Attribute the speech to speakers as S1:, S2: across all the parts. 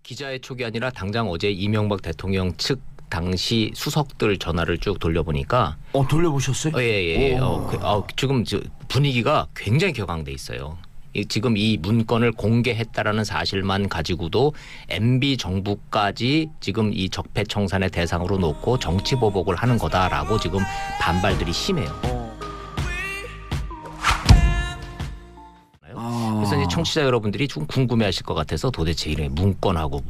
S1: 기자의 촉이 아니라 당장 어제 이명박 대통령 측 당시 수석들 전화를 쭉 돌려보니까
S2: 돌려보셨어요?
S1: 예. 지금 분위기가 굉장히 격앙돼 있어요. 지금 이 문건을 공개했다라는 사실만 가지고도 MB 정부까지 지금 이 적폐청산의 대상으로 놓고 정치 보복을 하는 거다라고 지금 반발들이 심해요. 그래서 이제 청취자 여러분들이 좀 궁금해하실 것 같아서 도대체 이런 문건하고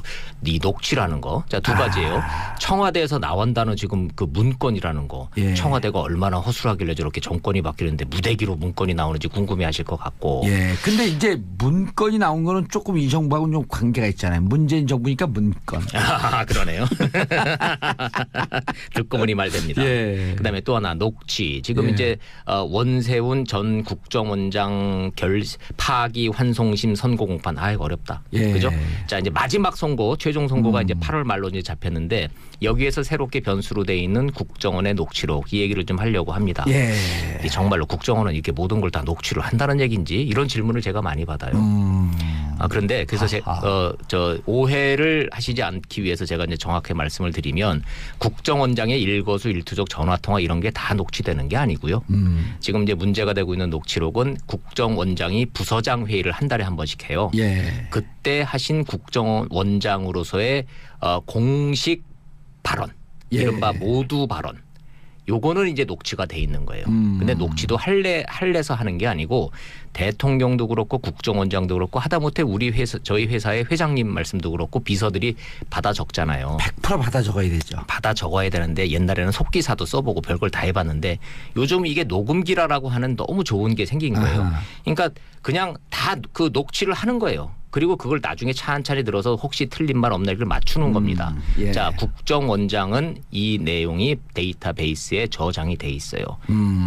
S1: 이 녹취라는 거, 자, 두 가지예요. 청와대에서 나온다는 지금 그 문건이라는 거,
S2: 예.
S1: 청와대가 얼마나 허술하길래 저렇게 정권이 바뀌는데 무대기로 문건이 나오는지 궁금해하실 것 같고.
S2: 예. 근데 이제 문건이 나온 거는 조금 이 정부하고는 좀 관계가 있잖아요. 문재인 정부니까 문건.
S1: 그러네요. 듣고 보니 말됩니다.
S2: 예.
S1: 그다음에 또 하나 녹취. 지금
S2: 예.
S1: 이제 원세훈 전 국정원장 파기 환송심 선고 공판. 어렵다.
S2: 예.
S1: 그죠? 자, 이제 마지막 선고, 최종 선고가 이제 8월 말로 이제 잡혔는데 여기에서 새롭게 변수로 돼 있는 국정원의 녹취록, 이 얘기를 좀 하려고 합니다.
S2: 예.
S1: 정말로 국정원은 이렇게 모든 걸 다 녹취를 한다는 얘기인지 이런 질문을 제가 많이 받아요. 그런데 그래서 저 오해를 하시지 않기 위해서 제가 이제 정확하게 말씀을 드리면 국정원장의 일거수일투족 전화통화 이런 게 다 녹취되는 게 아니고요. 지금 이제 문제가 되고 있는 녹취록은 국정원장이 부서장 회의를 한 달에 한 번씩 해요.
S2: 예.
S1: 그때 하신 국정원장으로서의 공식 발언,
S2: 예.
S1: 이른바 모두 발언. 요거는 이제 녹취가 돼 있는 거예요. 근데 녹취도 할래서 하는 게 아니고 대통령도 그렇고 국정원장도 그렇고 하다못해 우리 회사, 저희 회사의 회장님 말씀도 그렇고 비서들이 받아 적잖아요.
S2: 100% 받아 적어야 되죠.
S1: 받아 적어야 되는데 옛날에는 속기사도 써보고 별걸 다 해봤는데 요즘 이게 녹음기라라고 하는 너무 좋은 게 생긴 거예요. 그러니까 그냥 다 그 녹취를 하는 거예요. 그리고 그걸 나중에 차한차례 들어서 혹시 틀린 말 없나 이걸 맞추는 겁니다.
S2: 예.
S1: 자, 국정원장은 이 내용이 데이터베이스에 저장이 돼 있어요.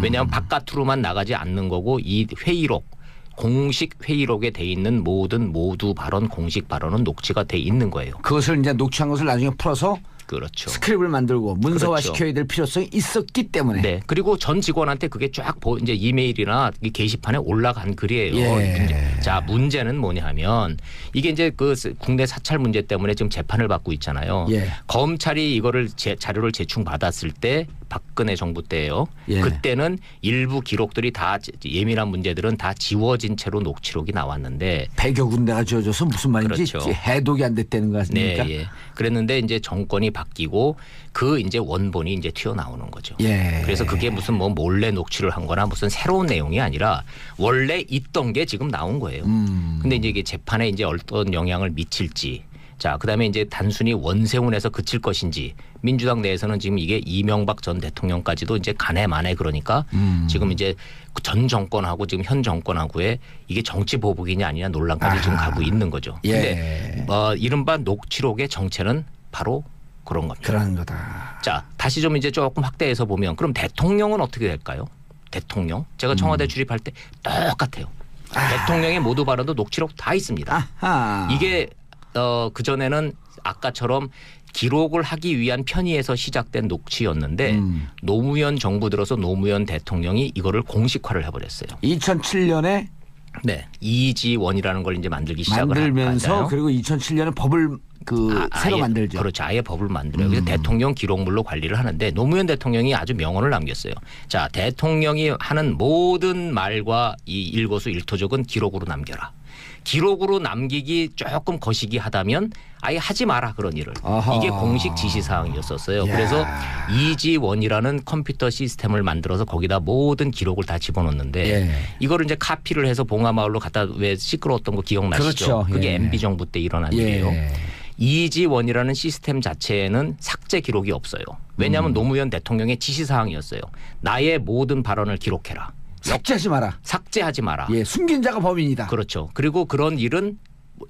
S1: 왜냐하면 바깥으로만 나가지 않는 거고 이 회의록, 공식 회의록에 돼 있는 모두 발언, 공식 발언은 녹취가 돼 있는 거예요.
S2: 그것을 이제 녹취한 것을 나중에 풀어서
S1: 그렇죠.
S2: 스크립을 만들고 문서화
S1: 그렇죠.
S2: 시켜야 될 필요성이 있었기 때문에.
S1: 네. 그리고 전 직원한테 그게 쫙 이제 이메일이나 게시판에 올라간 글이에요.
S2: 예.
S1: 자, 문제는 뭐냐 하면 이게 이제 그 국내 사찰 문제 때문에 지금 재판을 받고 있잖아요.
S2: 예.
S1: 검찰이 이거를 자료를 제출받았을 때 박근혜 정부 때예요.
S2: 예.
S1: 그때는 일부 기록들이 다 예민한 문제들은 다 지워진 채로 녹취록이 나왔는데
S2: 100여 군데가 지어져서 무슨 말인지
S1: 그렇죠.
S2: 해독이 안 됐다는 거 아닙니까?
S1: 네, 예. 그랬는데 이제 정권이 바뀌고 그 이제 원본이 이제 튀어나오는 거죠.
S2: 예.
S1: 그래서 그게 무슨 뭐 몰래 녹취를 한 거나 무슨 새로운 내용이 아니라 원래 있던 게 지금 나온 거예요. 근데 이제 이게 재판에 이제 어떤 영향을 미칠지, 자, 그다음에 이제 단순히 원세훈에서 그칠 것인지, 민주당 내에서는 지금 이게 이명박 전 대통령까지도 이제 간에 만에 그러니까 지금 이제 전 정권하고 지금 현 정권하고의 이게 정치 보복이냐 아니냐 논란까지 지금 가고 있는 거죠.
S2: 예.
S1: 근데 이른바 녹취록의 정체는 바로 그런 겁니다.
S2: 그런 거다.
S1: 자, 다시 좀 이제 조금 확대해서 보면 그럼 대통령은 어떻게 될까요? 대통령? 제가 청와대 출입할 때 똑같아요. 대통령의 모두 발언도 녹취록 다 있습니다.
S2: 아하.
S1: 이게 그전에는 아까처럼 기록을 하기 위한 편의에서 시작된 녹취였는데 노무현 정부 들어서 노무현 대통령이 이거를 공식화를 해버렸어요.
S2: 2007년에
S1: 네, 이지원이라는 걸 이제 만들기 시작을
S2: 만들면서
S1: 하죠.
S2: 그리고 2007년에 법을 새로
S1: 아예,
S2: 만들죠.
S1: 그렇죠. 아예 법을 만들어요. 그래서 대통령 기록물로 관리를 하는데 노무현 대통령이 아주 명언을 남겼어요. 자, 대통령이 하는 모든 말과 이 일거수일투족은 기록으로 남겨라. 기록으로 남기기 조금 거시기 하다면 아예 하지 마라 그런 일을.
S2: 아하.
S1: 이게 공식 지시사항이었었어요.
S2: 야.
S1: 그래서 이지원이라는 컴퓨터 시스템을 만들어서 거기다 모든 기록을 다 집어넣는데
S2: 예.
S1: 이거를 이제 카피를 해서 봉화마을로 갖다 왜 시끄러웠던 거 기억나시죠?
S2: 그렇죠.
S1: 그게
S2: 예.
S1: MB 정부 때 일어난 일이에요. 이지원이라는 시스템 자체에는 삭제 기록이 없어요. 왜냐하면 노무현 대통령의 지시사항이었어요. 나의 모든 발언을 기록해라.
S2: 삭제하지 마라.
S1: 삭제하지 마라.
S2: 예, 숨긴 자가 범인이다.
S1: 그렇죠. 그리고 그런 일은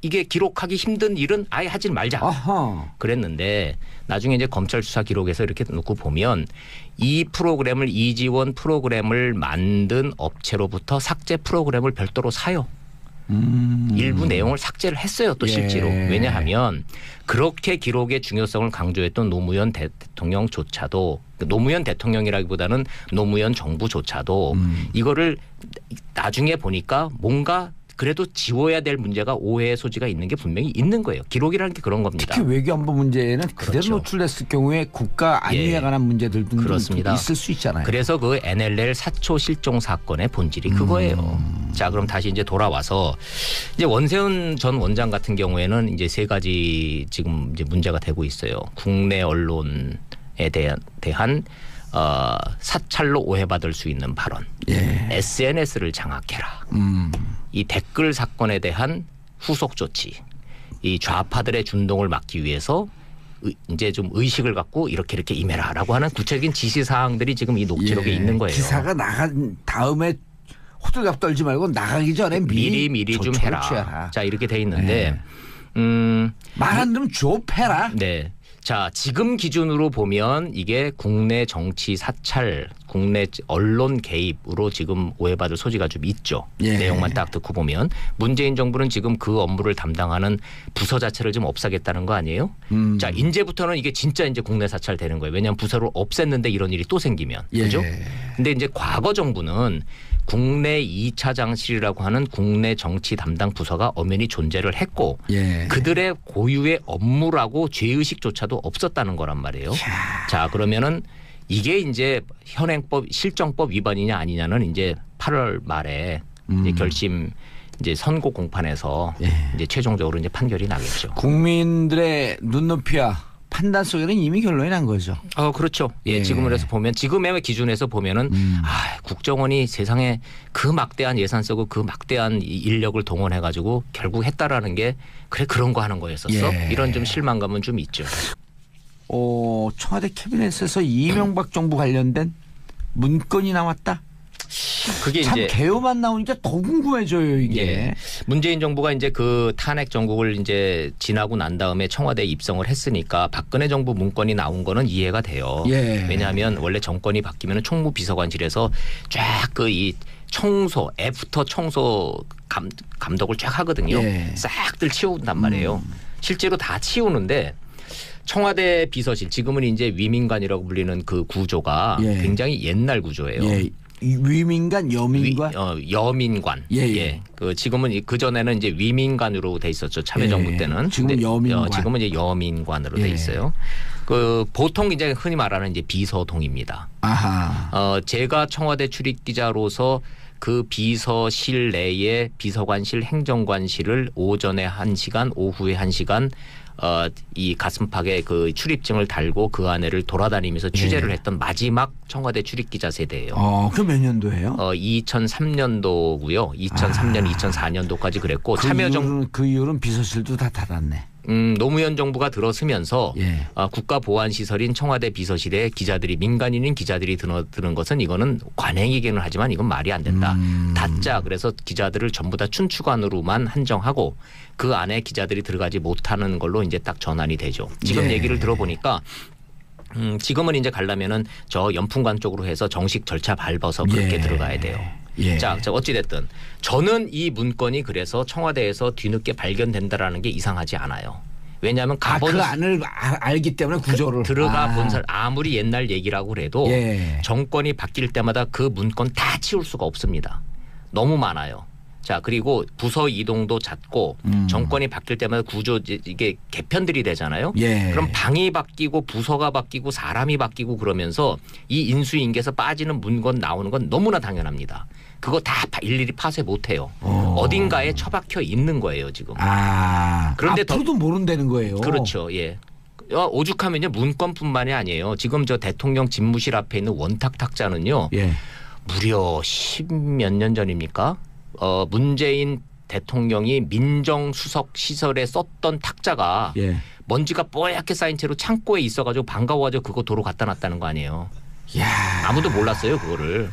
S1: 이게 기록하기 힘든 일은 아예 하지 말자.
S2: 아하.
S1: 그랬는데 나중에 이제 검찰 수사 기록에서 이렇게 놓고 보면 이 프로그램을 이지원 프로그램을 만든 업체로부터 삭제 프로그램을 별도로 사요. 일부 내용을 삭제를 했어요. 또 실제로.
S2: 예.
S1: 왜냐하면 그렇게 기록의 중요성을 강조했던 노무현 대통령조차도 노무현 대통령이라기보다는 노무현 정부조차도 이거를 나중에 보니까 뭔가 그래도 지워야 될 문제가 오해의 소지가 있는 게 분명히 있는 거예요. 기록이라는 게 그런 겁니다.
S2: 특히 외교안보 문제는 그대로
S1: 그렇죠.
S2: 노출됐을 경우에 국가 안위에 관한 문제들도
S1: 그렇습니다.
S2: 있을 수 있잖아요.
S1: 그래서 그 NLL 사초 실종 사건의 본질이 그거예요. 자, 그럼 다시 이제 돌아와서 이제 원세훈 전 원장 같은 경우에는 이제 세 가지 지금 이제 문제가 되고 있어요. 국내 언론에 대한 사찰로 오해받을 수 있는 발언, SNS를 장악해라. 이 댓글 사건에 대한 후속 조치, 이 좌파들의 준동을 막기 위해서 이제 좀 의식을 갖고 이렇게 임해라라고 하는 구체적인 지시 사항들이 지금 이 녹취록에 있는 거예요.
S2: 기사가 나간 다음에 호들갑 떨지 말고 나가기 전에
S1: 미리 좀 해라.
S2: 취해라.
S1: 자, 이렇게 돼 있는데
S2: 말 안 들으면 좁해라.
S1: 네. 자, 지금 기준으로 보면 이게 국내 정치 사찰, 국내 언론 개입으로 지금 오해받을 소지가 좀 있죠. 내용만 딱 듣고 보면 문재인 정부는 지금 그 업무를 담당하는 부서 자체를 좀 없애겠다는 거 아니에요? 자, 이제부터는 이게 진짜 이제 국내 사찰 되는 거예요. 왜냐하면 부서를 없앴는데 이런 일이 또 생기면. 그죠? 근데 이제 과거 정부는 국내 2차장실이라고 하는 국내 정치 담당 부서가 엄연히 존재를 했고 그들의 고유의 업무라고 죄의식조차도 없었다는 거란 말이에요. 자, 그러면은 이게 이제 현행법 실정법 위반이냐 아니냐는 이제 8월 말에 이제 결심 이제 선고 공판에서 이제 최종적으로 이제 판결이 나겠죠.
S2: 국민들의 눈높이와 판단 속에는 이미 결론이 난 거죠.
S1: 그렇죠. 지금으로 해서 보면 지금의 기준에서 보면은 국정원이 세상에 그 막대한 예산 쓰고 그 막대한 인력을 동원해 가지고 결국 했다라는 게 그런 거 하는 거였었어. 이런 좀 실망감은 좀 있죠.
S2: 청와대 캐비넷에서 이명박 정부 관련된 문건이 나왔다.
S1: 그게
S2: 참
S1: 이제
S2: 개요만 나오니까 더 궁금해져요 이게.
S1: 문재인 정부가 이제 그 탄핵 정국을 이제 지나고 난 다음에 청와대에 입성을 했으니까 박근혜 정부 문건이 나온 거는 이해가 돼요. 왜냐하면 원래 정권이 바뀌면 총무비서관실에서 쫙 그 이 청소 애프터 청소 감독을 쫙 하거든요. 싹들 치운단 말이에요. 실제로 다 치우는데 청와대 비서실 지금은 이제 위민관이라고 불리는 그 구조가 굉장히 옛날 구조예요.
S2: 위민관, 여민관,
S1: 여민관. 그 지금은 그 전에는 이제 위민관으로 돼 있었죠. 참여정부 때는.
S2: 지금 여민관.
S1: 지금은 이제 여민관으로 돼 있어요. 그 보통 이제 흔히 말하는 이제 비서동입니다. 제가 청와대 출입 기자로서 그 비서실 내에 비서관실, 행정관실을 오전에 1시간, 오후에 1시간 이 가슴팍에 그 출입증을 달고 그 안에를 돌아다니면서 취재를 했던 마지막 청와대 출입기자 세대예요.
S2: 그 몇 년도예요?
S1: 2003년도고요. 2003년, 2004년도까지 그랬고
S2: 그 이후로는 비서실도 다 닫았네.
S1: 노무현 정부가 들어서면서 국가보안시설인 청와대 비서실에 기자들이 민간인인 기자들이 드는 것은 이거는 관행이기는 하지만 이건 말이 안 된다. 닫자. 그래서 기자들을 전부 다 춘추관으로만 한정하고 그 안에 기자들이 들어가지 못하는 걸로 이제 딱 전환이 되죠. 지금 얘기를 들어보니까 지금은 이제 가려면은 저 연풍관 쪽으로 해서 정식 절차 밟아서 그렇게 들어가야 돼요. 자, 어찌됐든 저는 이 문건이 그래서 청와대에서 뒤늦게 발견된다라는 게 이상하지 않아요. 왜냐하면
S2: 그 안을 알기 때문에 구조를
S1: 들어가 본 사람 아무리 옛날 얘기라고 해도 정권이 바뀔 때마다 그 문건 다 치울 수가 없습니다. 너무 많아요. 자, 그리고 부서 이동도 잦고 정권이 바뀔 때마다 구조 이게 개편들이 되잖아요. 그럼 방이 바뀌고 부서가 바뀌고 사람이 바뀌고 그러면서 이 인수인계에서 빠지는 문건 나오는 건 너무나 당연합니다. 그거 다 일일이 파쇄 못해요. 어딘가에 처박혀 있는 거예요 지금.
S2: 그런데 앞으로도 모른다는 거예요.
S1: 그렇죠. 오죽하면요 문건뿐만이 아니에요. 지금 저 대통령 집무실 앞에 있는 원탁 탁자는요. 무려 10몇 년 전입니까? 문재인 대통령이 민정수석 시설에 썼던 탁자가 먼지가 뽀얗게 쌓인 채로 창고에 있어가지고 반가워가지고 그거 도로 갖다 놨다는 거 아니에요. 아무도 몰랐어요 그거를.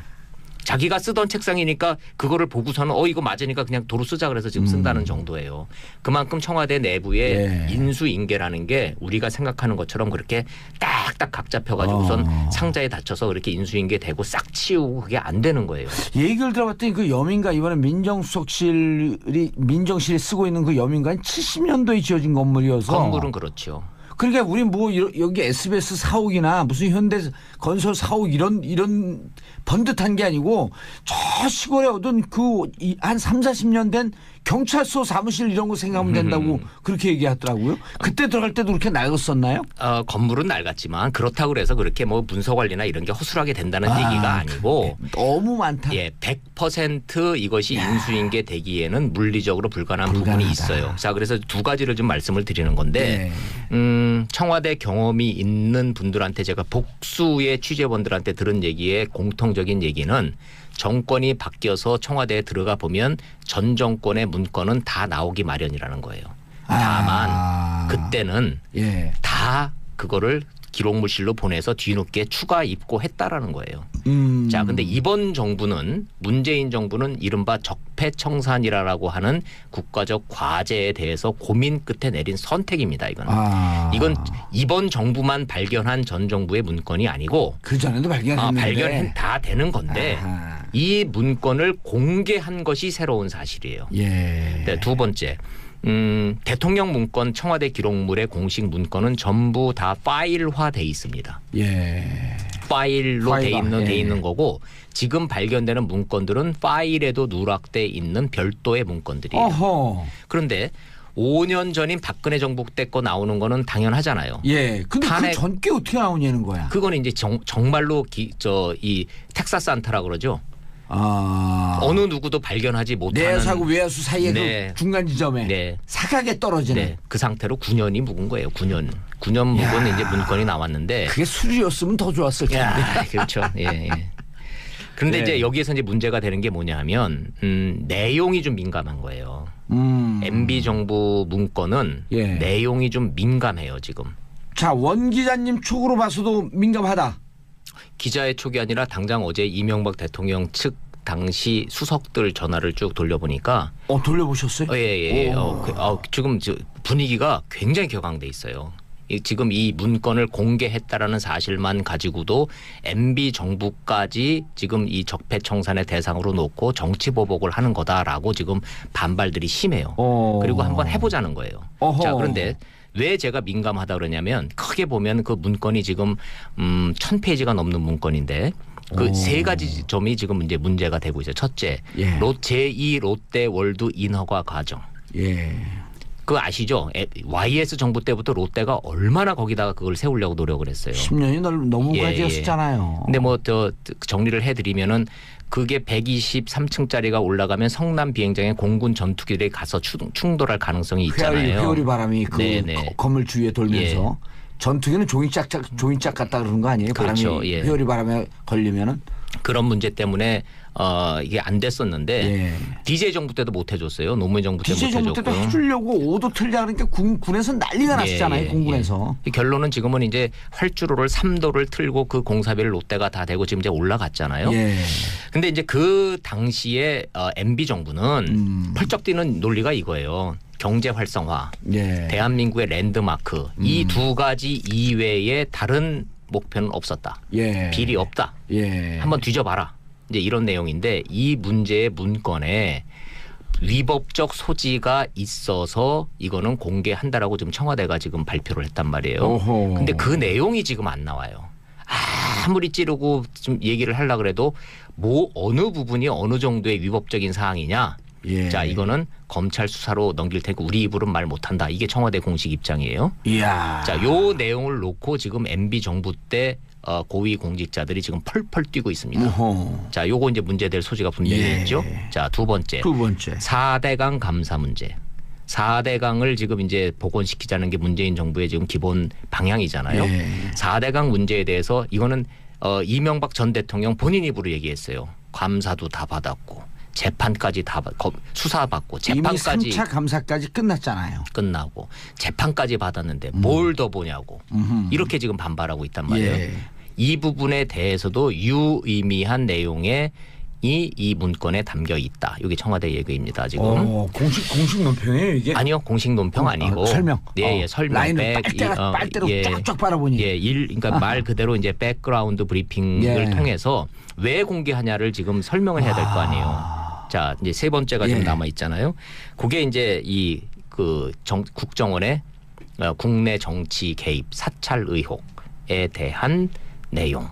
S1: 자기가 쓰던 책상이니까 그거를 보고서는 이거 맞으니까 그냥 도로 쓰자 그래서 지금 쓴다는 정도예요. 그만큼 청와대 내부에 인수인계라는 게 우리가 생각하는 것처럼 그렇게 딱딱 각 잡혀가지고선 상자에 닫혀서 그렇게 인수인계되고 싹 치우고 그게 안 되는 거예요.
S2: 얘기를 들어봤더니 그 여민관 이번에 민정실이 쓰고 있는 그 여민관이 70년도에 지어진 건물이어서
S1: 건물은 그렇죠.
S2: 그러니까 우리 뭐 여기 SBS 사옥이나 무슨 현대 건설 사옥 이런 번듯한 게 아니고 저 시골에 얻은 그 한 30, 40년 된 경찰서 사무실 이런 거 생각하면 된다고 그렇게 얘기하더라고요. 그때 들어갈 때도 그렇게 낡았었나요?
S1: 건물은 낡았지만 그렇다고 해서 그렇게 뭐 문서 관리나 이런 게 허술하게 된다는 얘기가 아니고
S2: 너무 많다.
S1: 예, 100% 이것이 인수인계 되기에는 물리적으로 불가능한 부분이 있어요. 자, 그래서 두 가지를 좀 말씀을 드리는 건데 청와대 경험이 있는 분들한테 제가 복수의 취재원들한테 들은 얘기의 공통적인 얘기는 정권이 바뀌어서 청와대에 들어가 보면 전 정권의 문건은 다 나오기 마련이라는 거예요. 다만 그때는 다 그거를 기록물실로 보내서 뒤늦게 추가 입고했다라는 거예요. 자, 근데 이번 정부는 문재인 정부는 이른바 적폐청산이라고 하는 국가적 과제에 대해서 고민 끝에 내린 선택입니다. 이건 이번 정부만 발견한 전 정부의 문건이 아니고
S2: 그 전에도 발견했는데
S1: 발견 다 되는 건데 이 문건을 공개한 것이 새로운 사실이에요. 네, 두 번째. 대통령 문건 청와대 기록물의 공식 문건은 전부 다 파일화돼 있습니다. 파일로 돼 있는 거고 지금 발견되는 문건들은 파일에도 누락돼 있는 별도의 문건들이에요. 어허. 그런데 5년 전인 박근혜 정부 때 거 나오는 거는 당연하잖아요.
S2: 근데 그 전께 어떻게 나오냐는 거야.
S1: 그거는 이제 정말로 이 텍사스안타라고 그러죠. 어느 누구도 발견하지 못하는
S2: 내야수하고 외야수 사이의 그 중간 지점에 사각에 떨어지는
S1: 그 상태로 9년이 묵은 거예요. 9년 묵은 이제 문건이 나왔는데
S2: 그게 수리였으면 더 좋았을 텐데.
S1: 그렇죠. 그런데 이제 여기에서 이제 문제가 되는 게 뭐냐면 내용이 좀 민감한 거예요. MB 정부 문건은 내용이 좀 민감해요 지금.
S2: 자, 원 기자님 촉으로 봐서도 민감하다.
S1: 기자의 촉이 아니라 당장 어제 이명박 대통령 측 당시 수석들 전화를 쭉 돌려보니까
S2: 돌려보셨어요?
S1: 지금 분위기가 굉장히 격앙돼 있어요. 지금 이 문건을 공개했다라는 사실만 가지고도 MB 정부까지 지금 이 적폐청산의 대상으로 놓고 정치 보복을 하는 거다라고 지금 반발들이 심해요. 그리고 한번 해보자는 거예요. 자, 그런데 왜 제가 민감하다 그러냐면 크게 보면 그 문건이 지금 1000페이지가 넘는 문건인데 그 세 가지 점이 지금 이제 문제가 되고 있어요. 첫째, 제2 롯데월드 인허가 과정. 그거 아시죠? YS 정부 때부터 롯데가 얼마나 거기다가 그걸 세우려고 노력을 했어요.
S2: 10년이 너무 가지였었잖아요.
S1: 근데 뭐 정리를 해드리면은 그게 123층짜리가 올라가면 성남 비행장에 공군 전투기들이 가서 충돌할 가능성이 있잖아요.
S2: 회오리 바람이 그 건물 주위에 돌면서 전투기는 종이짝 같다 그러는 거 아니에요?
S1: 그렇죠.
S2: 바람이 회오리 바람에 걸리면은
S1: 그런 문제 때문에 이게 안 됐었는데 DJ 정부 때도 못 해줬어요. 노무현 정부 때 못 해줬고.
S2: DJ 정부 때도 해주려고 오도 틀자 그러니까 군에서 난리가 났었잖아요. 공군에서.
S1: 결론은 지금은 이제 활주로를 3도를 틀고 그 공사비를 롯데가 다 대고 지금 이제 올라갔잖아요. 근데 이제 그 당시에 MB 정부는 펄쩍 뛰는 논리가 이거예요. 경제 활성화, 대한민국의 랜드마크 이 두 가지 이외에 다른 목표는 없었다. 비리 없다. 한번 뒤져봐라. 이제 이런 내용인데 이 문제의 문건에 위법적 소지가 있어서 이거는 공개한다라고 지금 청와대가 지금 발표를 했단 말이에요. 근데 그 내용이 지금 안 나와요. 아무리 찌르고 좀 얘기를 하려고 해도 뭐 어느 부분이 어느 정도의 위법적인 사항이냐. 자, 이거는 검찰 수사로 넘길 테니까 우리 입으로는 말 못한다. 이게 청와대 공식 입장이에요. 자, 요 내용을 놓고 지금 MB 정부 때 고위 공직자들이 지금 펄펄 뛰고 있습니다. 자, 요거 이제 문제될 소지가 분명히 있죠. 자, 두 번째. 4대강 감사 문제. 4대강을 지금 이제 복원시키자는 게 문재인 정부의 지금 기본 방향이잖아요. 4대강 문제에 대해서 이거는 이명박 전 대통령 본인 입으로 얘기했어요. 감사도 다 받았고 재판까지 다 수사받고 재판까지
S2: 이미 3차 감사까지 끝났잖아요.
S1: 끝나고 재판까지 받았는데 뭘 더 보냐고 이렇게 지금 반발하고 있단 말이에요. 이 부분에 대해서도 유의미한 내용에 이 문건에 담겨 있다. 이게 청와대 얘기입니다. 지금
S2: 공식 논평이에요 이게?
S1: 아니요, 공식 논평 아니고
S2: 설명.
S1: 설명.
S2: 라인을 빨대로 쫙쫙 빨아보니.
S1: 그러니까 말 그대로 이제 백그라운드 브리핑을 통해서 왜 공개하냐를 지금 설명을 해야 될 거 아니에요. 자, 이제 세 번째가 좀 남아 있잖아요. 그게 이제 이 그 국정원의 국내 정치 개입 사찰 의혹에 대한 내용.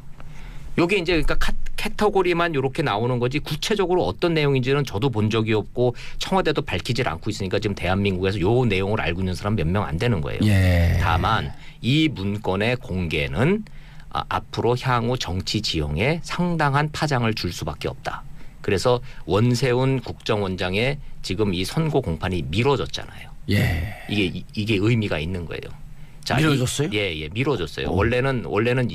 S1: 요게 이제 그러니까 캐터고리만 이렇게 나오는 거지 구체적으로 어떤 내용인지는 저도 본 적이 없고 청와대도 밝히질 않고 있으니까 지금 대한민국에서 요 내용을 알고 있는 사람 몇 명 안 되는 거예요.
S2: 예.
S1: 다만 이 문건의 공개는 앞으로 향후 정치 지형에 상당한 파장을 줄 수밖에 없다. 그래서 원세훈 국정원장의 지금 이 선고 공판이 미뤄졌잖아요.
S2: 예.
S1: 이게 의미가 있는 거예요. 자,
S2: 미뤄졌어요?
S1: 예, 미뤄졌어요. 원래는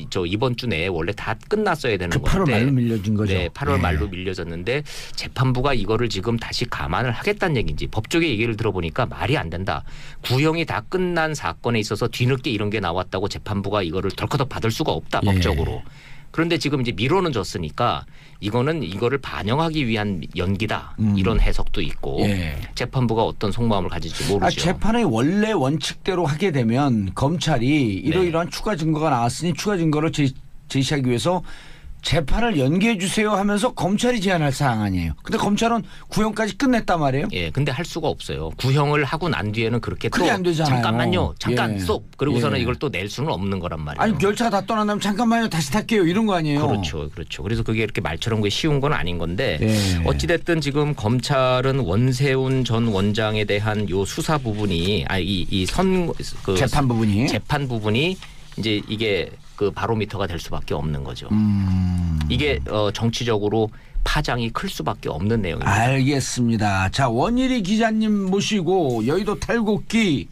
S1: 저 이번 주 내에 원래 다 끝났어야 되는 건데
S2: 8월 말로 밀려진 거죠.
S1: 네, 8월 말로 밀려졌는데 재판부가 이거를 지금 다시 감안을 하겠다는 얘기인지 법조계 얘기를 들어보니까 말이 안 된다. 구형이 다 끝난 사건에 있어서 뒤늦게 이런 게 나왔다고 재판부가 이거를 덜커덕 받을 수가 없다 법적으로. 그런데 지금 이제 미뤄는 졌으니까 이거를 반영하기 위한 연기다 이런 해석도 있고 재판부가 어떤 속마음을 가질지 모르죠.
S2: 재판의 원래 원칙대로 하게 되면 검찰이 이러이러한 추가 증거가 나왔으니 추가 증거를 제시하기 위해서 재판을 연기해 주세요 하면서 검찰이 제안할 사항 아니에요. 근데 검찰은 구형까지 끝냈단 말이에요.
S1: 예, 근데 할 수가 없어요. 구형을 하고 난 뒤에는 그렇게 또
S2: 안 되잖아요.
S1: 잠깐만요. 잠깐 스톱. 그러고서는 이걸 또 낼 수는 없는 거란 말이에요.
S2: 아니 열차가 다 떠난 다음 잠깐만요. 다시 탈게요. 이런 거 아니에요.
S1: 그렇죠. 그래서 그게 이렇게 말처럼 쉬운 건 아닌 건데 어찌됐든 지금 검찰은 원세훈 전 원장에 대한 요 수사 부분이 재판 부분이 이제 이게 그 바로미터가 될 수밖에 없는 거죠. 이게 정치적으로 파장이 클 수밖에 없는 내용입니다.
S2: 알겠습니다. 자, 원일이 기자님 모시고 여의도 탈곡기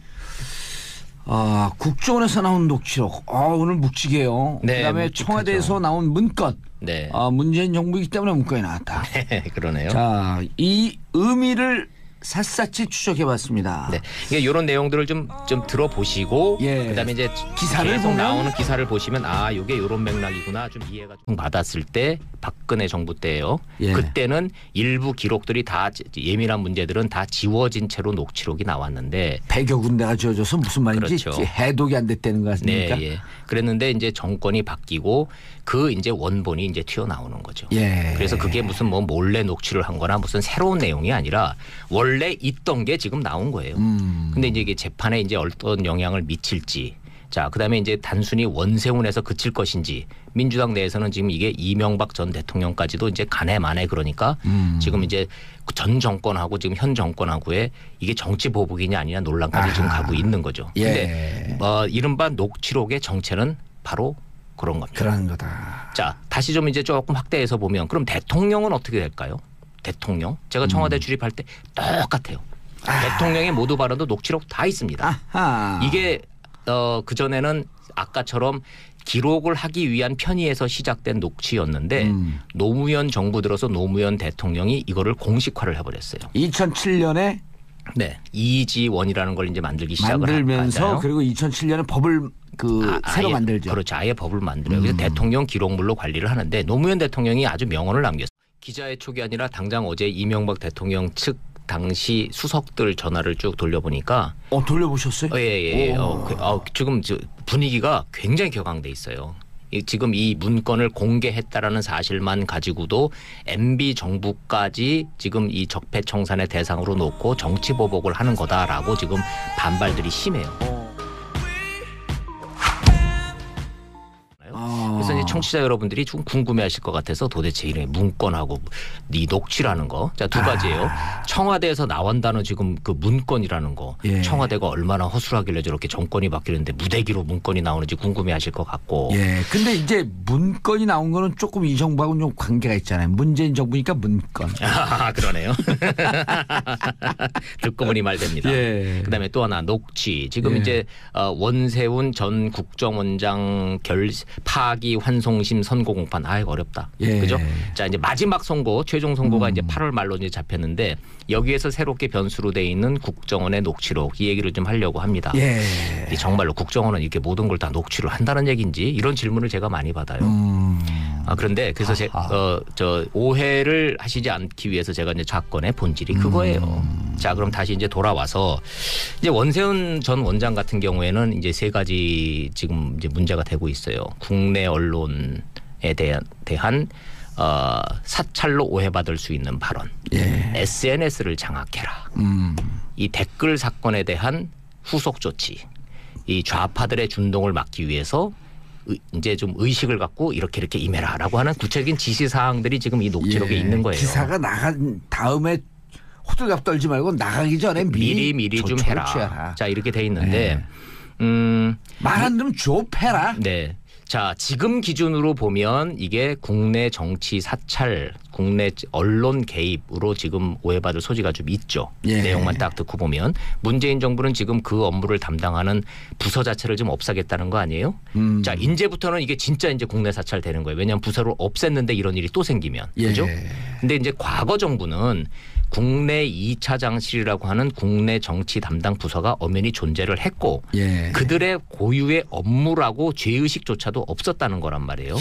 S2: 국정원에서 나온 녹취록 오늘 묵직해요.
S1: 네,
S2: 그다음에
S1: 묵직하죠.
S2: 청와대에서 나온 문건.
S1: 네.
S2: 문재인 정부이기 때문에 문건이 나왔다.
S1: 네, 그러네요.
S2: 자, 이 의미를 샅샅이 추적해봤습니다.
S1: 네, 이런 내용들을 좀 들어보시고 그다음에 이제
S2: 기사를
S1: 계속
S2: 보면
S1: 나오는 기사를 보시면 이게 이런 맥락이구나 좀 이해가 좀 받았을 때 박근혜 정부 때예요. 그때는 일부 기록들이 다 예민한 문제들은 다 지워진 채로 녹취록이 나왔는데
S2: 100여 군데가 지워져서 무슨 말인지
S1: 그렇죠.
S2: 해독이 안 됐다는 거 아닙니까?
S1: 네, 그랬는데 이제 정권이 바뀌고 그 이제 원본이 이제 튀어나오는 거죠. 그래서 그게 무슨 뭐 몰래 녹취를 한 거나 무슨 새로운 내용이 아니라 원래 있던 게 지금 나온 거예요. 근데 이제 이게 재판에 이제 어떤 영향을 미칠지 자, 그다음에 이제 단순히 원세훈에서 그칠 것인지 민주당 내에서는 지금 이게 이명박 전 대통령까지도 이제 간에 만에 그러니까 지금 이제 전 정권하고 지금 현 정권하고의 이게 정치 보복이냐 아니냐 논란까지 지금 가고 있는 거죠. 근데 이른바 녹취록의 정체는 바로 그런 겁니다.
S2: 그런 거다.
S1: 자, 다시 좀 이제 조금 확대해서 보면 그럼 대통령은 어떻게 될까요? 대통령? 제가 청와대 출입할 때 똑같아요. 대통령의 모두 발언도 녹취록 다 있습니다. 이게 그전에는 아까처럼 기록을 하기 위한 편의에서 시작된 녹취였는데 노무현 정부 들어서 노무현 대통령이 이거를 공식화를 해버렸어요.
S2: 2007년에
S1: 이지원이라는 걸 이제 만들기 시작을
S2: 만들면서
S1: 할까요?
S2: 그리고 2007년에 법을 새로 만들죠.
S1: 그렇죠. 아예 법을 만들어요. 그래서 대통령 기록물로 관리를 하는데 노무현 대통령이 아주 명언을 남겼어요. 기자의 촉이 아니라 당장 어제 이명박 대통령 측 당시 수석들 전화를 쭉 돌려보니까
S2: 돌려보셨어요?
S1: 지금 분위기가 굉장히 격앙돼 있어요. 지금 이 문건을 공개했다라는 사실만 가지고도 MB 정부까지 지금 이 적폐청산의 대상으로 놓고 정치 보복을 하는 거다라고 지금 반발들이 심해요. 그래서 이제 청취자 여러분들이 좀 궁금해하실 것 같아서 도대체 이런 문건하고 이 녹취라는 거, 자, 두 가지예요. 청와대에서 나온다는 지금 그 문건이라는 거, 청와대가 얼마나 허술하길래 저렇게 정권이 바뀌는데 무대기로 문건이 나오는지 궁금해하실 것 같고.
S2: 근데 이제 문건이 나온 거는 조금 이 정부하고는 좀 관계가 있잖아요. 문재인 정부니까 문건.
S1: 그러네요. 듣고 보니 말됩니다. 그다음에 또 하나 녹취. 지금 이제 원세훈 전 국정원장 파기 환송심 선고 공판. 어렵다. 그죠? 자, 이제 마지막 선고, 최종 선고가 이제 8월 말로 이제 잡혔는데 여기에서 새롭게 변수로 돼 있는 국정원의 녹취록 이 얘기를 좀 하려고 합니다. 정말로 국정원은 이렇게 모든 걸 다 녹취를 한다는 얘기인지 이런 질문을 제가 많이 받아요. 그런데 그래서 오해를 하시지 않기 위해서 제가 이제 사건의 본질이 그거예요. 자, 그럼 다시 이제 돌아와서 이제 원세훈 전 원장 같은 경우에는 이제 세 가지 지금 이제 문제가 되고 있어요. 국내 언론에 대한 사찰로 오해받을 수 있는 발언, SNS를 장악해라. 이 댓글 사건에 대한 후속 조치, 이 좌파들의 준동을 막기 위해서 이제 좀 의식을 갖고 이렇게 임해라라고 하는 구체적인 지시 사항들이 지금 이 녹취록에 있는 거예요.
S2: 기사가 나간 다음에 호들갑 떨지 말고 나가기 전에
S1: 미리 좀 해라.
S2: 취하라.
S1: 자 이렇게 돼 있는데
S2: 말 안 들으면 좁해라.
S1: 네. 자 지금 기준으로 보면 이게 국내 정치 사찰, 국내 언론 개입으로 지금 오해받을 소지가 좀 있죠.
S2: 예.
S1: 내용만 딱 듣고 보면 문재인 정부는 지금 그 업무를 담당하는 부서 자체를 좀 없애겠다는 거 아니에요? 자 이제부터는 이게 진짜 이제 국내 사찰 되는 거예요. 왜냐하면 부서를 없앴는데 이런 일이 또 생기면 그죠? 근데 이제 과거 정부는 국내 2차장실이라고 하는 국내 정치 담당 부서가 엄연히 존재를 했고 그들의 고유의 업무라고 죄의식조차도 없었다는 거란 말이에요.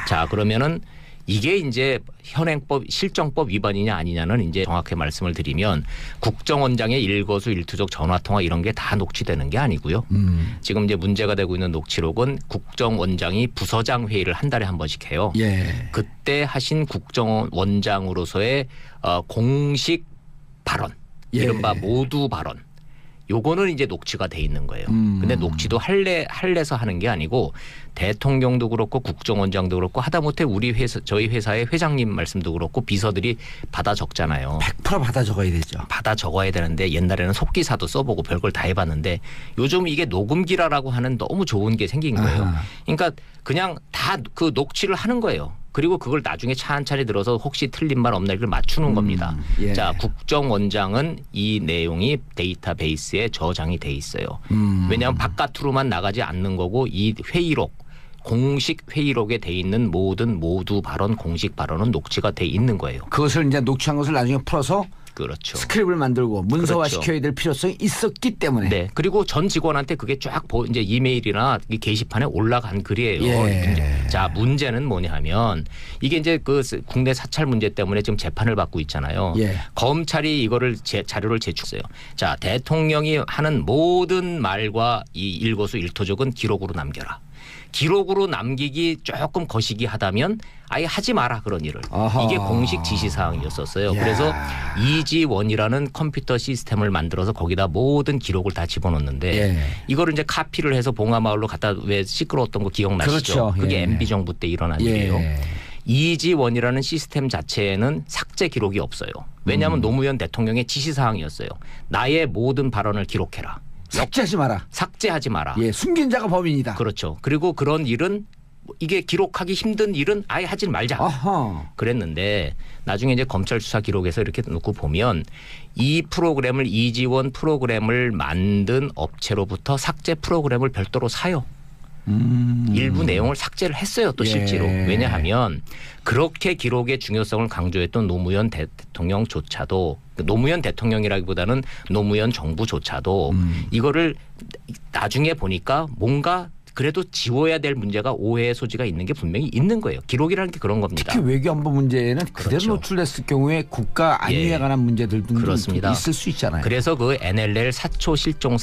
S1: 자 그러면은 이게 이제 현행법 실정법 위반이냐 아니냐는 이제 정확히 말씀을 드리면 국정원장의 일거수일투족 전화통화 이런 게 다 녹취되는 게 아니고요. 지금 이제 문제가 되고 있는 녹취록은 국정원장이 부서장 회의를 한 달에 한 번씩 해요. 그때 하신 국정원장으로서의 공식 발언, 이른바 모두 발언. 요거는 이제 녹취가 돼 있는 거예요. 근데 녹취도 할래서 하는 게 아니고 대통령도 그렇고 국정원장도 그렇고 하다못해 우리 회사 저희 회사의 회장님 말씀도 그렇고 비서들이 받아 적잖아요.
S2: 100% 받아 적어야 되죠.
S1: 받아 적어야 되는데 옛날에는 속기사도 써보고 별걸 다 해봤는데 요즘 이게 녹음기라라고 하는 너무 좋은 게 생긴 거예요. 그러니까 그냥 다 그 녹취를 하는 거예요. 그리고 그걸 나중에 차한차례 들어서 혹시 틀린 말 없나 이걸 맞추는 겁니다. 자, 국정원장은 이 내용이 데이터베이스에 저장이 돼 있어요. 왜냐하면 바깥으로만 나가지 않는 거고 이 회의록 공식 회의록에 돼 있는 모두 발언 공식 발언은 녹취가 돼 있는 거예요.
S2: 그것을 이제 녹취한 것을 나중에 풀어서
S1: 그렇죠.
S2: 스크립을 만들고 문서화 시켜야 될 필요성이 있었기 때문에.
S1: 네. 그리고 전 직원한테 그게 쫙 이제 이메일이나 게시판에 올라간 글이에요. 자, 문제는 뭐냐 하면 이게 이제 그 국내 사찰 문제 때문에 지금 재판을 받고 있잖아요. 검찰이 이거를 자료를 제출했어요. 자, 대통령이 하는 모든 말과 이 일거수일투족은 기록으로 남겨라. 기록으로 남기기 조금 거시기하다면 아예 하지 마라 그런 일을. 이게 공식 지시사항이었었어요. 그래서 이지원이라는 컴퓨터 시스템을 만들어서 거기다 모든 기록을 다 집어넣는데 이거를 이제 카피를 해서 봉화마을로 갖다 왜 시끄러웠던 거 기억나시죠?
S2: 그렇죠.
S1: 그게 MB 정부 때 일어난 일이에요. 이지원이라는 시스템 자체에는 삭제 기록이 없어요. 왜냐하면 노무현 대통령의 지시사항이었어요. 나의 모든 발언을 기록해라.
S2: 삭제하지 마라.
S1: 삭제하지 마라.
S2: 숨긴 자가 범인이다.
S1: 그렇죠. 그리고 그런 일은 이게 기록하기 힘든 일은 아예 하지 말자. 그랬는데 나중에 이제 검찰 수사 기록에서 이렇게 놓고 보면 이 프로그램을 이지원 프로그램을 만든 업체로부터 삭제 프로그램을 별도로 사요. 일부 내용을 삭제를 했어요. 또 실제로. 왜냐하면 그렇게 기록의 중요성을 강조했던 노무현 대통령조차도 노무현 대통령이라기보다는 노무현 정부조차도 이거를 나중에 보니까 뭔가 그래도 지워야 될 문제가 오해의 소지가 있는 게 분명히 있는 거예요. 기록이라는 게 그런 겁니다.
S2: 특히 외교안보 문제는 그대로 노출됐을 경우에 국가 안위에 관한 문제들도 있을 수 있잖아요.
S1: 그래서 그 NLL 사초 실종